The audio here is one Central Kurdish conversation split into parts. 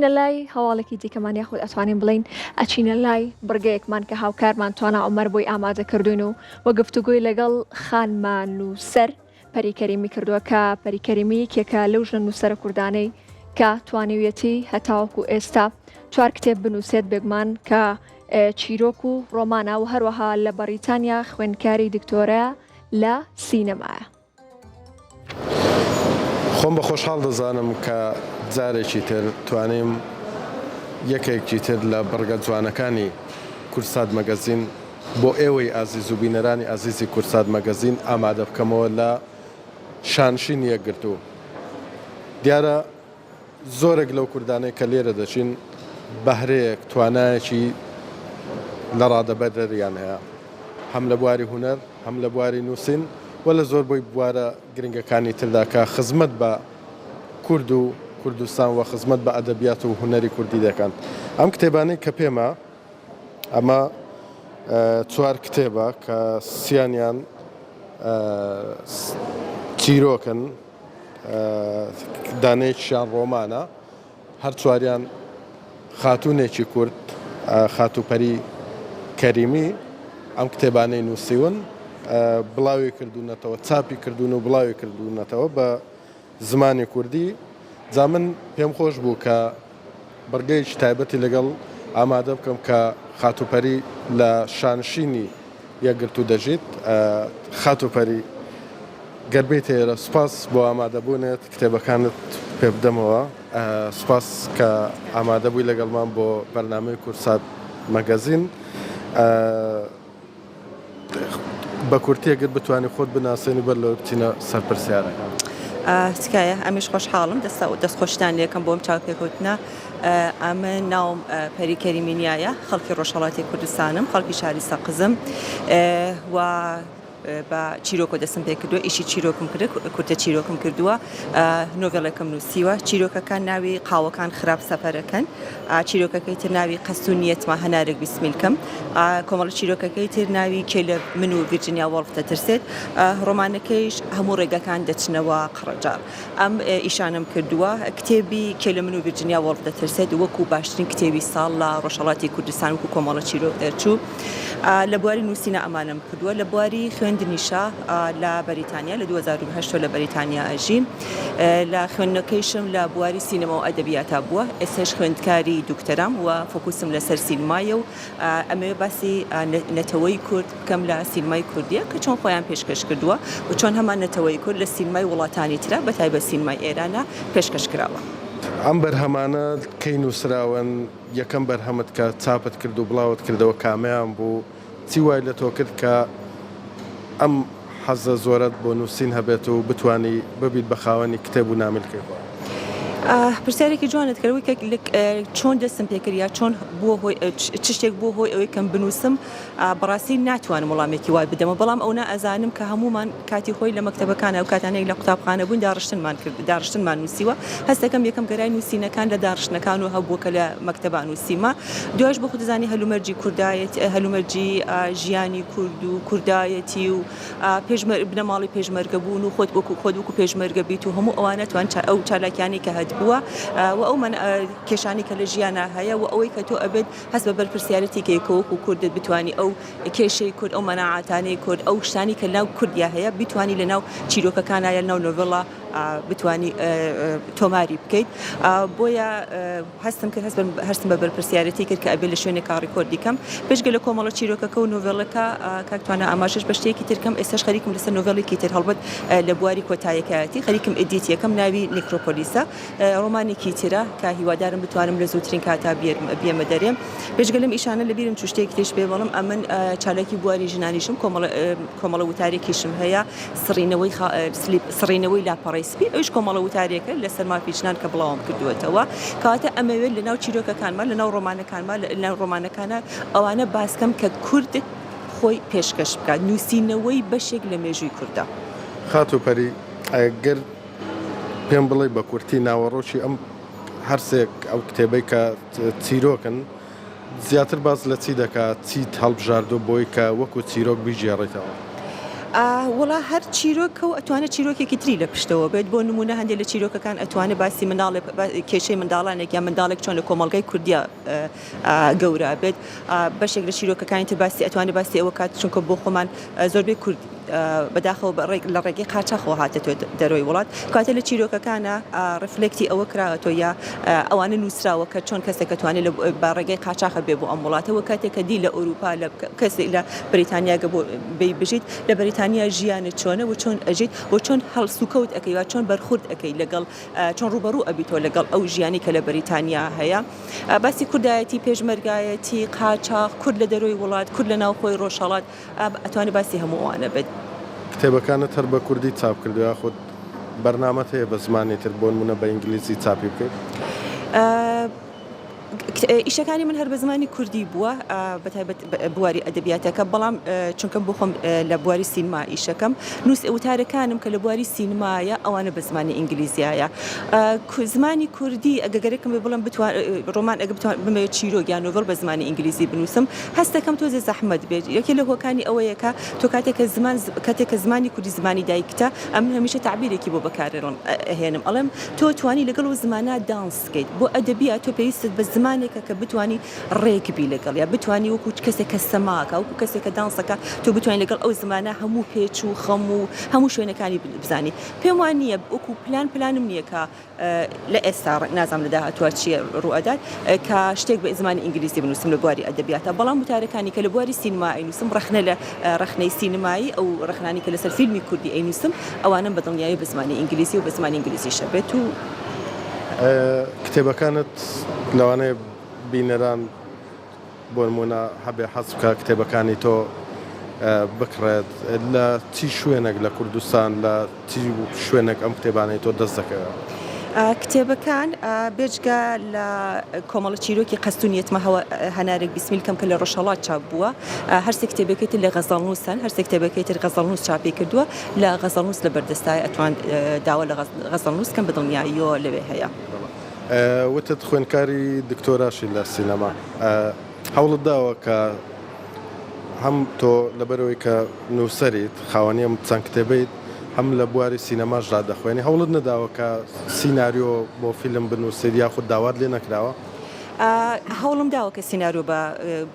چینە لای هەواڵێکی دیکەمان یاخود ئەتوانین بڵین ئەچینە لای بڕگەیەکمان کە هاوکارمان توانە عومەر بۆی ئامادە کردوین و وە گفتوگوی لەگەڵ خانمان نووسەر پەریکەریمی کردووە کە پەریکەریمی یەکێکە لەو ژنە نووسەرە کوردانەی کە توانیویەتی هەتاوەکو ئێستا 4 کتێب بنووسێت بێگومان کە چیرۆک و ڕۆمانە و هەروەها لە بەریتانیا خوێندکاری دکتۆرە لە سینەمایە. خۆم بە خۆشحاڵ دەزانم کە جارێکی تر توانیم یەکێکی تر لە بەڕگە جوانەکانی کورسات مەگەزین بۆ ئێوەی ئازیز و بینەرانی ئازیزی کورسات مەگەزین ئامادە بکەمەوە لە شانشین یەکگرتو. دیارە زۆرێک لەو کوردانەی کە لێرە دەچین بەهرەیەک توانایەکی لە ڕادەبەردەریان هەیە، هەم لە بواری هونەر هەم لە بواری نووسین و لە زۆر بۆی بوارە گرنگەکانی تردا کە خزمەت بە کورد و کوردستان و خزمەت بە ئەدەبیات و هونەری کوردی دەکەن. ئەم کتێبانەی کە پێمە ئەمە 4 کتێبە کە سیانیان چیرۆکن، دانەیەکیان ڕۆمانە، هەر چواریان خاتوونێکی کورد خاتوپەری کەریمی ئەم کتێبانەی نووسیون بڵاوی کردوونەتەوە، چاپی کردوون و بڵاوی کردوونەتەوە بە زمانی کوردی. جا من پێم خۆش بوو کە بەرگەیەکی تایبەتی لەگەڵ ئامادە بکەم کە خاتوپەری لە شانشینی یەکگرتو دەژیت. خاتوپەری گەربێت ئێرە سوپاس بۆ ئامادەبوونێت کتێبەکانت پێ بدەمەوە. سوپاس کە ئامادە بووی لەگەڵمان بۆ بەرنامەی کورسات مەگەزین. بە کورتیەگەر بتوانانی خۆت بناسێنی بەر لەوە بچینە سەرپرسیارەکان. تکایە ئەمیش خۆشحاڵم دەستخۆشتان لێکم بۆم چاوپێکوتنە. ئەمە ناوم پەریکەریمی نیایە، خەڵکی ڕۆژهەڵاتی کوردستانم، خەڵکی شاری سەقزم و بە چیرۆکۆ دەستم پێ کردووە، ئیشی چیرۆکم کرد، کورتە چیرۆکم کردووە، نۆڤێڵێکم نووسیوە. چیرۆکەکان ناوی قاوەکان خراپ سەفەرەکەن، چیرۆکەکەی تر ناوی قەست و نیەتما هەنارێک بیسمیلکەم، کۆمەڵە چیرۆکەکەی تر ناوی کێ لە من و ڤیرجینیا وۆڵف دەترسێت، ڕۆمانەکەیش هەموو ڕێگەکان دەچنەوە قڕەجار. ئەم ئیشانم کردووە. کتێبی کێ لە من و ڤیرجینیا وۆڵف دەترسێت وەکو باشترین کتێبی ساڵ لە ڕۆژهەڵاتی کوردستان وەکو کۆمەڵە چیرۆک دەرچوو. لە بواری نووسینە ئەمانم کردووە. لە بواری خوێندنیشە لە بەریتانیا لە 2008 لە بەریتانیا ئەژین. لە خوێندنەکەیشم لە بواری سینەما و ئەدەبیاتە بووە. ئێستاش خوێندکاری دوکتەرام و فۆکوسم لەسەر سینمایە و ئەمەوێ باسی نەتەوەی کورد بکەم لە سینمای کوردیە کە چۆن خۆیان پێشکەش کردووە و چۆن هەمان نەتەوەی کورد لە سینمای وڵاتانی ترە بەتایبەت سینمای ئێرانە پێشکەش کراوە. ئەم بەرهەمانە کەی نووسراون یەکەم بەرهەمت کە چاپت کرد و بڵاوت کردەوە کامیان بوو، چی وای لە تۆ کرد کە ئەم حەزە زۆرت بۆ نووسین هەبێت و بتانی ببیت بە خاوەنی کتێب و ناملکردەوە؟ پرسیارێکی جوانت کردووی کە چۆن دەستم پێکردیا، چۆن بووە هۆی چ شتێک بووە هۆی ئەوەی کەم بنووسم. بەڕاستی ناتوانم وەڵامێکی وای بدەمە، بەڵام ئەوە ئەزانم کە هەمومان کاتی خۆی لە مەکتەبەکانە و کاتانەیە لە قوتابخانە بوون داڕشتنمان نووسیوە. هەستەکەم یەکەم گەرای نووسینەکان لە داڕشتنەکان و هەبووکە لە مەکتەبان نووسیمە. دوایش بۆ خوددەزانی هەلومەرجی کوردایەت، هەلومەرجی ژیانی کورد و کوردایەتی و بنەماڵی پێشمەرگە بوون و خۆت وەکو پێشمەرگە بیت و هەموو ئەوانە توان ئەو چالاکیانی کە هەبووە و ئەو من کێشانی کە لە ژیانە هەیە و ئەوەی کە تۆ ئەبێت هەست بە بەرپرسیارەتی کەیکەوەکو کوردت بتوانی ئەو کێشەی کورد، ئەو مەناعاتانەی کورد، ئەو شتانی کە ناو کوردیا هەیە بتوانی لە ناو چیرۆکەکانە لە ناو نۆڤێڵە بتوانی تۆماری بکەیت. بۆیە هەستم بە بەرپرسیارەتی کرد کە ئەبێت لە شوێنێک ڕیکۆردی کەم پێشگە لە کۆمەڵە چیرۆکەکە و نۆڤێڵەکە کاکتوانە ئاماژەش بە شتێکی ترکەم. ئێستاش خەریکم لەسەر نۆڤێڵێکی تر هەڵبەت لە بواری کۆتاییەکەتی خەریکم ئیدیتیەکەم ناوی نیکرۆپۆلیسە، ڕۆمانێکی ترە کە هیوادارم بتوانم لە زووترین کاتا بێمە دەرێم. پێشگە لەم ئیشانە لەبیرم چ شتێکی تێش بێ، بەڵام ئەمن چالاکی بواری ژنانیشم کۆمەڵە وتارێکیشم هەیە، سڕینەوەی لاپەڕی سپی، ئەوش کۆمەڵە وتارێکە لەسەر مافی ژنان کە بڵاوم کردووەتەوە. کەواتە ئەمەوێت لە ناو چیرۆکەکانمان لە ناو ڕۆمانەکانمان لە ناو ڕۆمانەکانە ئەوانە باسکەم کە کوردت خۆی پێشکەش بکات، نووسینەوەی بەشێک لە مێژووی کوردە. خاتوپەری ئەگەر پێم بڵێ بە کورتی ناوەڕۆکی ئەم هەرسێک ئەو کتێبەی کە چیرۆکن زیاتر باز لە چی دەکات، چیت هەڵبژاردو بۆی کە وەکو چیرۆک بیژێڕێتەوە؟ وڵا هەر چیرۆکە و ئەتوانێت چیرۆکێکی تری لە پشتەوە بێت بۆ نمونە هەندێک لە چیرۆکەکان ئەتوانێت باسی مناڵ کێشەی منداڵانێک یا منداڵێک چۆن لە کۆمەڵگەی کوردیا گەورە بێت بەشێک لە چیرۆکەکانی تر باسی ئەتوانێت باسی ئەوە کات چونکە بۆ خۆمان زۆربەی کورد بەداخەوە لە ڕێگەی قاچاقەوە هاتێتۆ دەرۆی وڵات کاتە لە چیرۆکەکانە ڕفلکتی ئەوە کراوەتۆ یا ئەوانە نووسراوە کە چۆن کەسێک دەتوانێت بە ڕێگەی قاچاقە بێ بۆ ئەم وڵاتەوە کاتێکە دی لە ئەوروپا لە کەسێک لە بریتانیا گە بۆ بژیت لە بریتانیا ژیانە چۆنە و چۆن ئەژیت و چۆن هەڵسوکەوت ئەەکەی و چۆن بەرخورد ئەەکەی لەگەڵ چۆن ڕوبەڕوو ئەبیتۆ لەگەڵ ئەو ژیانی کە لە بریتانیا هەیە باسی کوردایەتی پێشمەرگایەتی قاچاق کورد لە دەرۆی وڵات کورد لە ناوخۆی ڕۆژهەڵات ئەتوانێت باسی هەموو ئەوانە بێت کتێبەکانت هەر بە کوردی چاپ کردووە خۆت بەرنامەت هەیە بە زمانی تر بۆ نمونە بە ئینگلیزی چاپی بکەیت ئیشەکانی من هەر بە زمانی کوردی بووە بەتایبەت بواری ئەدەبیاتەکە بەڵام چونکە بۆ خۆم لە بواری سینما ئیشەکەم نووس وتارەکانم کە لە بواری سینمایە ئەوانە بە زمانی ئینگلیزیایە زمانی کوردی ئەگەگەرێکم بڵم ڕۆمان ئەگە بمەوێت چیرۆک یان نۆڤەڵ بە زمانی ئینگلیزی بنووسم هەستەکەم تۆزە زەحمەت بێت یەکێ لە هۆکانی ئەوەیەکە تۆ کاتێکە زمانی کوردی زمانی دایکتە ئەم هەمیشە تعبیرێکی بۆ بەکارێڕم ئەهێنم ئەڵێم تۆ توانی لەگەڵ و زمانە دانس بکەیت بۆ ئەدەبیات تۆ پێویستت بە زمانێکە کە بتوانی ڕێکبی لەگەڵ یا بتوانی وەکو کەسێکە سەماکە وەکو کەسێکە دانسەکە تۆ بتوانین لەگەڵ ئەو زمانە هەموو پێچ و خەم و هەموو شوێنەکانی بزانی پێم وان نییە وەکو پلانم نییە کە لە ئێستا نازانم لە داهاتوە چیە ڕوئەدات کە شتێک بە زمانی ئینگلیزی بنووسم لە بواری ئەدەبیاتە بەڵام وتارەکانی کە لە بواری سینما ئەینووسم ڕخنە لە ڕخنەی سینمایی ئەو ڕخنانی کە لەسەر فیلمی کوردی ئەینووسم ئەوانم بە دڵنیایی بە زمانی ئینگلیزی و بە زمانی ئینگلیزی شەبێت و کتێبەکانت لەوانەیە بینەران بۆ نمونە هەبێ حەز بکە کتێبەکانی تۆ بکڕێت لە چی شوێنێک لە کوردستان لە چی شوێنێک ئەم کتێبانەی تۆ دەست دەکەوە کتێبەکان بێجگە لە کۆمەڵە چیرۆکی قەستونیەتمە هەنارێک بیسمیل کەم کە لە ڕۆژهەڵات چاپ بووە هەرسێک کتێبەکەیتر لە غەزەڵنووسن هەرسێک کتێبەکەیتر غەزەڵنووس چاپی کردووە لە غەزەڵنووس لە بەردەستای ئەتوان داوا لە غەزەڵنووس کەم بەدڵنیاییەوە لەوێ هەیە وتت خوێندکاری دکتۆراشی لە سینەما هەوڵت داوە کە هەم تۆ لەبەرەوەی کە نووسەریت خاوەنیم چەند کتێبیت هەم لە بواری سینەماشدا دەخوێنی هەوڵت نەداوە کە سیناریۆ بۆ فیلم بنووسیت یاخود داوات لێ نەکراوە هەوڵم داوە کە سیناریۆ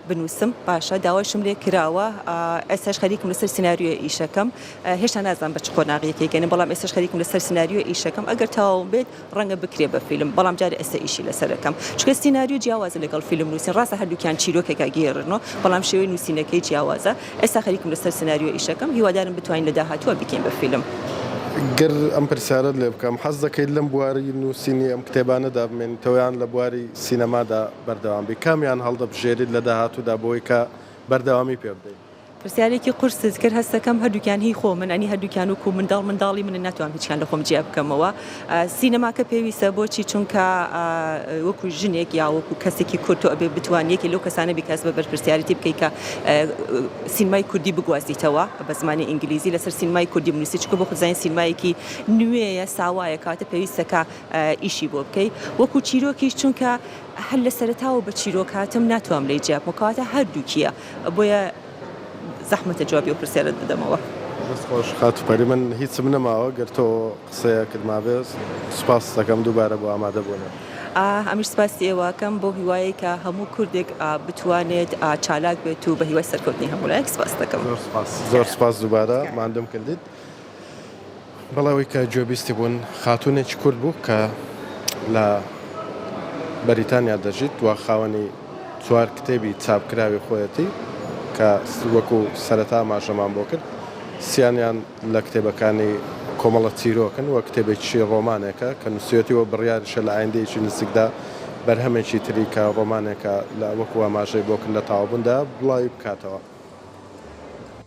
بنووسم باشە داواشم لێ کراوە ئێستاش خەریکم لەسەر سیناریۆ ئیشەکەم هێشتا نازانم بە چ قۆناغیەکەیگەنم بەڵام ئێستاش خەریکم لەسەر سیناریۆ ئیشەکەم ئەگەر تەواو بێت ڕەنگە بکرێ بە فیلم بەڵام جارێ ئێستا ئیشی لەسەرەکەم چکە سیناریۆ جیاوازە لەگەڵ فیلم نووسین ڕاستە هەردووکیان چیرۆکێکا گێڕنەوە بەڵام شێوەی نووسینەکەی جیاوازە ئێستا خەریکم لەسەر سیناریۆ ئیشەکەم هیوادارم بتوانین لە داهاتووە بکەین بە فیلم گەر ئەم پرسیارەت لێ بکەم حەز دەکەیت لەم بواری نووسینی ئەم کتێبانەدا بمێنیتەوەیان لە بواری سینەمادا بەردەوام بی کامیان هەڵدەبژێریت لە داهاتوودا بۆی کە بەردەوامی پێ بدەیت پرسیارێکی قورسز کرد هەستەکەم هەردووکیان هی خۆ من ئەنی هەردووکیان وکو منداڵی من ناتوان هیچیان لە خۆم جیا بکەمەوە سینەماکە پێویستە بۆچی چونکە وەکو ژنێک یا وەکو کەسێکی کورد تۆ ئەبێ بتوانیەکی لەو کەسانە بیکەس بە بەرپرسیارەتی بکەیت کە سینمای کوردی بگوازیتەوە بە زمانی ئینگلیزی لەسەر سینمای کوردی بنووسی چکە بۆ خزانین سینمایەکی نوێیە ساوایە کاتە پێویستەکە ئیشی بۆ بکەیت وەکو چیرۆکیش چونکە هەر لە سەرەتاوە بە چیرۆکاتم ناتوانم لێ جیاب کاتە هەردووکیە بۆیە زەحمەتە جوابی و پرسیارت بدەمەوە دەست خۆش خاتوپەری من هیچم نەماوە گەر تۆ قسەیە کردما بێت سوپاس دەکەم دووبارە بۆ ئامادە بوونە ئەمیش سپاسی ئێوەکەم بۆ هیوایە کە هەموو کوردێک بتوانێت چالاک بێت و بە هیوای سەرکەوتنی هەموولایەک سپاس دەکەم زۆر سپاس دووبارە مادەم کردیت بەڵاوی کە جۆبیستی بوون خاتوونێکی کورد بوو کە لە بەریتانیا دەژیت و خاوەنی چوار کتێبی چاپکراوی خۆیەتی کە وەکو سەرەتا ماژەمان بۆ کرد سییانیان لە کتێبەکانی کۆمەڵە چیرۆکن وە کتێبێکی ڕۆمانێکە کە نووسەتیەوە بڕیارشە لە ئایندەیەکی نزیکدا بەرهەمێکی تری کە ڕۆمانێکە لە وەکو ئاماژەی بۆ کرد لە تاوابووندا بڵاوی بکاتەوە